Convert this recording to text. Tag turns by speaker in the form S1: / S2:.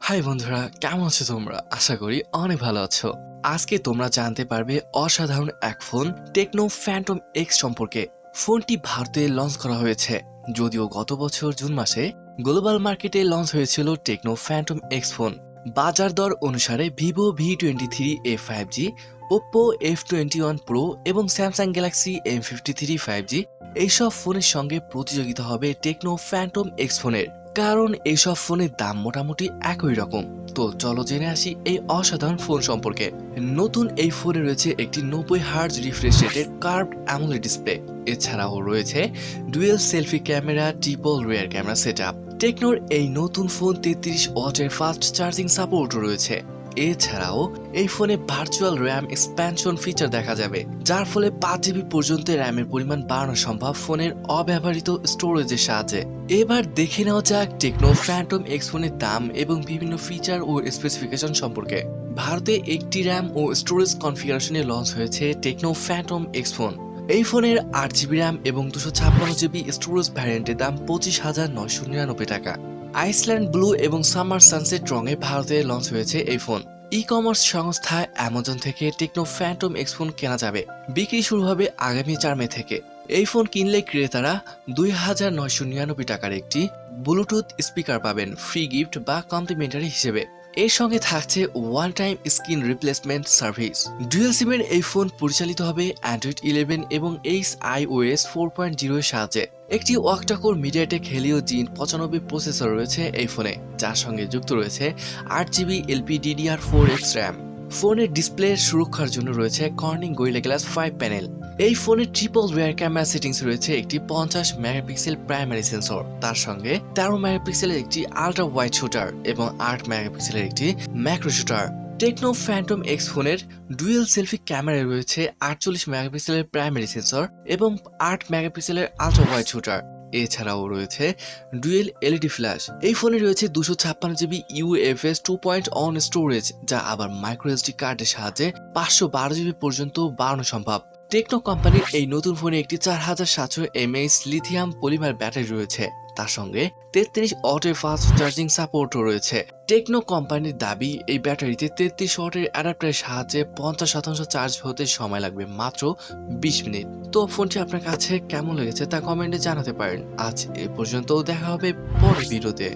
S1: High বন্ধুরা, কেমন আছো তোমরা? আশা করি অনেক ভালো আছো। আজকে তোমরা জানতে পারবে অসাধারণ এক ফোন টেকনো ফ্যান্টম এক্স সম্পর্কে। ফোনটি ভারতে লঞ্চ করা হয়েছে, যদিও গত বছর জুন মাসে গ্লোবাল মার্কেটে লঞ্চ হয়েছিল টেকনো ফ্যান্টম এক্স ফোন। বাজার দর অনুসারে Vivo V23 A5G, Oppo F21 pro এবং স্যামসাং গ্যালাক্সি M53 5G এইসব ফোনের সঙ্গে প্রতিযোগিতা হবে টেকনো ফ্যান্টম এক্স ফোনের, কারণ এইসব ফোনের দাম মোটামুটি একই রকম। তো চলো জেনে আসি এই অসাধারণ ফোন সম্পর্কে। নতুন এই ফোনে রয়েছে একটি 90 হার্জ রিফ্রেশ রেটের কার্ভড অ্যামোলেড ডিসপ্লে। এছাড়াও রয়েছে dual selfie camera, triple rear camera setup. টেকনোর এই নতুন ফোন 33 ওয়াটের ফাস্ট চার্জিং সাপোর্ট রয়েছে। এছাড়াও এই ফোনে ভার্চুয়াল র্যাম এক্সপ্যানশন ফিচার দেখা যাবে, যার ফলে 5 GB পর্যন্ত র্যামের পরিমাণ বাড়ানো সম্ভব ফোনের অব্যবহৃত স্টোরেজের সাহায্যে। এবার দেখে নেওয়া যাক টেকনো ফ্যান্টম এক্স ফোনের দাম এবং বিভিন্ন ফিচার ও স্পেসিফিকেশন সম্পর্কে। ভারতে একটি র্যাম ও স্টোরেজ কনফিগারেশনে লঞ্চ হয়েছে টেকনো ফ্যান্টম এক্স ফোন। এই ফোনের 8 GB র্যাম এবং 256 GB স্টোরেজ ভ্যারিয়েন্টের দাম 25,999 টাকা। আইসল্যান্ড ব্লু এবং সামার সানসেট রঙে ভারতে লঞ্চ হয়েছে এই ফোন। ই কমার্স সংস্থা অ্যামাজন থেকে টেকনো ফ্যান্টম এক্স ফোন কেনা যাবে। বিক্রি শুরু হবে আগামী 4 মে থেকে। এই ফোন কিনলে ক্রেতারা 2,999 টাকার একটি ব্লুটুথ স্পিকার পাবেন ফ্রি গিফট বা কমপ্লিমেন্টারি হিসেবে। এর সঙ্গে থাকছে one time screen replacement service. Dual সিমের এই ফোন পরিচালিত হবে অ্যান্ড্রয়েড 11 এবং iOS 4.0 এর সাহায্যে। একটি ওয়াক্টাকোর মিডিয়াটেক হেলিও জিন 95 প্রসেসর রয়েছে এই ফোনে, যার সঙ্গে যুক্ত রয়েছে 8 GB LPDDR4X র্যাম। ফোনের ডিসপ্লে সুরক্ষার জন্য রয়েছে কর্নিং গরিলা গ্লাস 5 প্যানেল। এই ফোনের ট্রিপল রিয়ার ক্যামেরা সেটিংস রয়েছে একটি 50 মেগাপিক্সেল প্রাইমারি সেন্সর, তার সঙ্গে 13 মেগাপিক্সেলের একটি আল্ট্রা ওয়াইড শুটার এবং 8 মেগাপিক্সেলের একটি macro shooter. Tecno Phantom X ফোনের ডুয়েল সেলফি ক্যামেরায় রয়েছে 48 মেগাপিক্সেলের প্রাইমারি সেন্সর এবং 8 মেগাপিক্সেলের আল্ট্রা ওয়াইড শুটার। এছাড়াও রয়েছে ডুয়েল এলইডি ফ্ল্যাশ। এই ফোনে রয়েছে 256 GB UFS 2.1 স্টোরেজ, যা আবার মাইক্রো এসডি কার্ডের সাহায্যে 512 GB পর্যন্ত বাড়ানো সম্ভব। টেকনো কোম্পানির এই নতুন ফোনে একটি 4700 mAh লিথিয়াম পলিমার ব্যাটারি রয়েছে, তার সঙ্গে 33 ওয়াটের ফাস্ট চার্জিং সাপোর্টও রয়েছে। টেকনো কোম্পানির দাবি, এই ব্যাটারিতে 33 ওয়াটের অ্যাডাপ্টারের সাহায্যে 50% চার্জ হতে সময় লাগবে মাত্র 20 মিনিট। তো ফোনটি আপনার কাছে কেমন লেগেছে তা কমেন্টে জানাতে পারেন। আজ এ পর্যন্ত, দেখা হবে পরের ভিডিওতে।